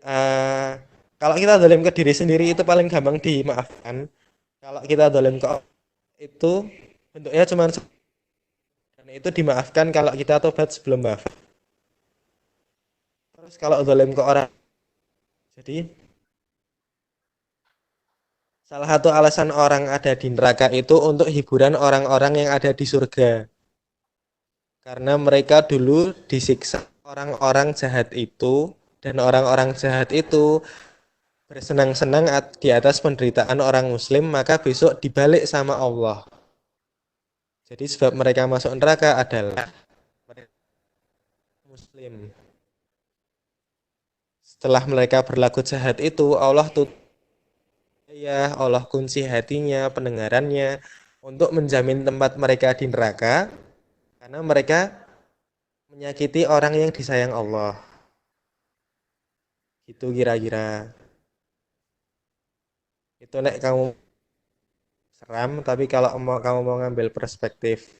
eh, kalau kita zalim ke diri sendiri itu paling gampang dimaafkan. Kalau kita zalim ke orang itu bentuknya cuma dan itu dimaafkan kalau kita tobat sebelum wafat. Terus kalau zalim ke orang, jadi salah satu alasan orang ada di neraka itu untuk hiburan orang-orang yang ada di surga. Karena mereka dulu disiksa orang-orang jahat itu, dan orang-orang jahat itu bersenang-senang di atas penderitaan orang muslim, maka besok dibalik sama Allah. Jadi sebab mereka masuk neraka adalah mereka muslim. Setelah mereka berlaku jahat itu, Allah Allah kunci hatinya, pendengarannya untuk menjamin tempat mereka di neraka karena mereka menyakiti orang yang disayang Allah. Itu kira-kira. Itu nek kamu seram, tapi kalau kamu mau ngambil perspektif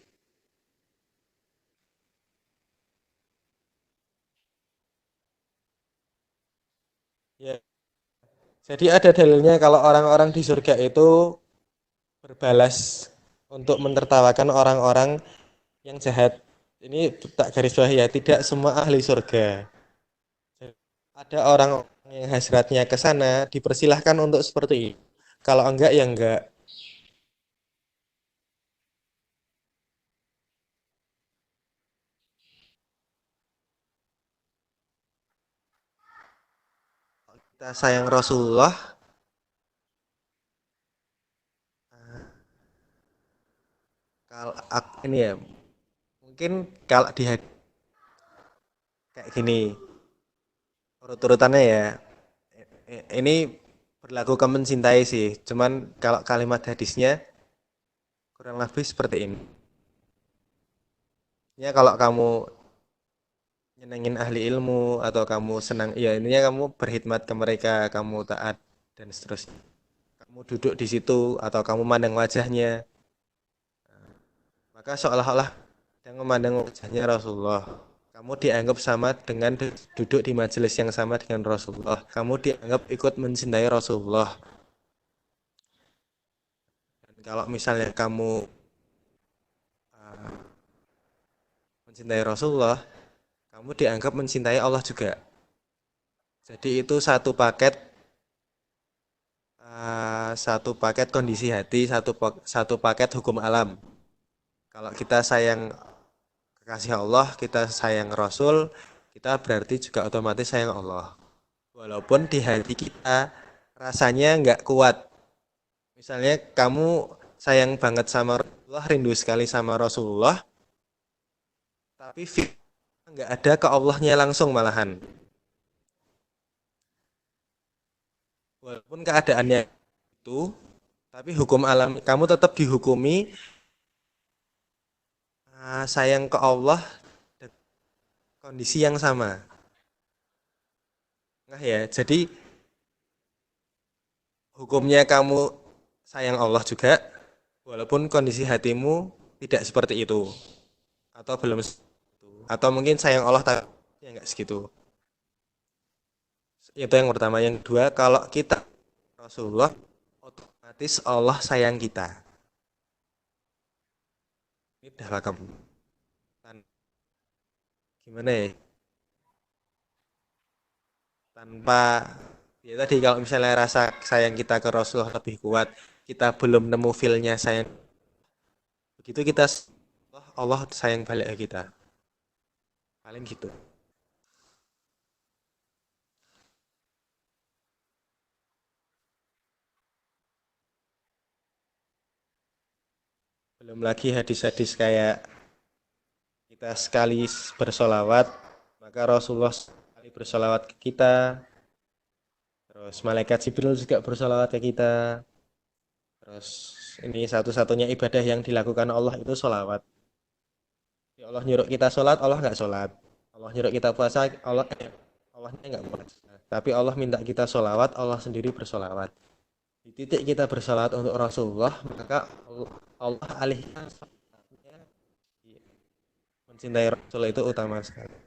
ya. Jadi ada dalilnya kalau orang-orang di surga itu berbalas untuk mentertawakan orang-orang yang jahat. Ini tak garis bawahi ya, tidak semua ahli surga. Ada orang yang hasratnya ke sana, dipersilahkan untuk seperti itu. Kalau enggak ya enggak. Kita sayang Rasulullah, kalau ini ya, mungkin kalau di kayak gini urut-urutannya ya, ini berlaku ke mencintai sih, cuman kalau kalimat hadisnya kurang lebih seperti ini ya. Kalau kamu nyenengin ahli ilmu atau kamu senang, ya intinya kamu berkhidmat ke mereka, kamu taat dan seterusnya, kamu duduk di situ atau kamu mandang wajahnya, maka seolah-olah yang memandang wajahnya Rasulullah. Kamu dianggap sama dengan duduk di majelis yang sama dengan Rasulullah. Kamu dianggap ikut mencintai Rasulullah. Dan kalau misalnya kamu mencintai Rasulullah, kamu dianggap mencintai Allah juga. Jadi itu satu paket kondisi hati, satu paket hukum alam. Kalau kita sayang kekasih Allah, kita sayang Rasul, kita berarti juga otomatis sayang Allah. Walaupun di hati kita rasanya nggak kuat. Misalnya kamu sayang banget sama Rasulullah, rindu sekali sama Rasulullah, tapi nggak ada ke Allahnya langsung malahan. Walaupun keadaannya itu, tapi hukum alam kamu tetap dihukumi sayang ke Allah dan kondisi yang sama. Nah ya, jadi hukumnya kamu sayang Allah juga, walaupun kondisi hatimu tidak seperti itu, atau belum, atau mungkin sayang Allah tapi ya nggak segitu. Itu yang pertama. Yang kedua, kalau kita Rasulullah, otomatis Allah sayang kita. Ini dah kamu. Gimana ya? Tanpa ya tadi, kalau misalnya rasa sayang kita ke Rasulullah lebih kuat, kita belum nemu feel-nya sayang. Begitu kita Allah sayang balik ke kita. Paling gitu. Belum lagi hadis-hadis kayak kita sekali bersolawat, maka Rasulullah sekali bersolawat ke kita. Terus malaikat Jibril juga bersolawat ke kita. Terus ini satu-satunya ibadah yang dilakukan Allah itu solawat. Ya Allah nyuruh kita sholat, Allah nggak sholat. Allah nyuruh kita puasa, Allahnya nggak puasa. Tapi Allah minta kita sholawat, Allah sendiri bersolawat. di titik kita bersalawat untuk Rasulullah, maka Allah alihkan salawatnya. Mencintai Rasul itu utama sekali.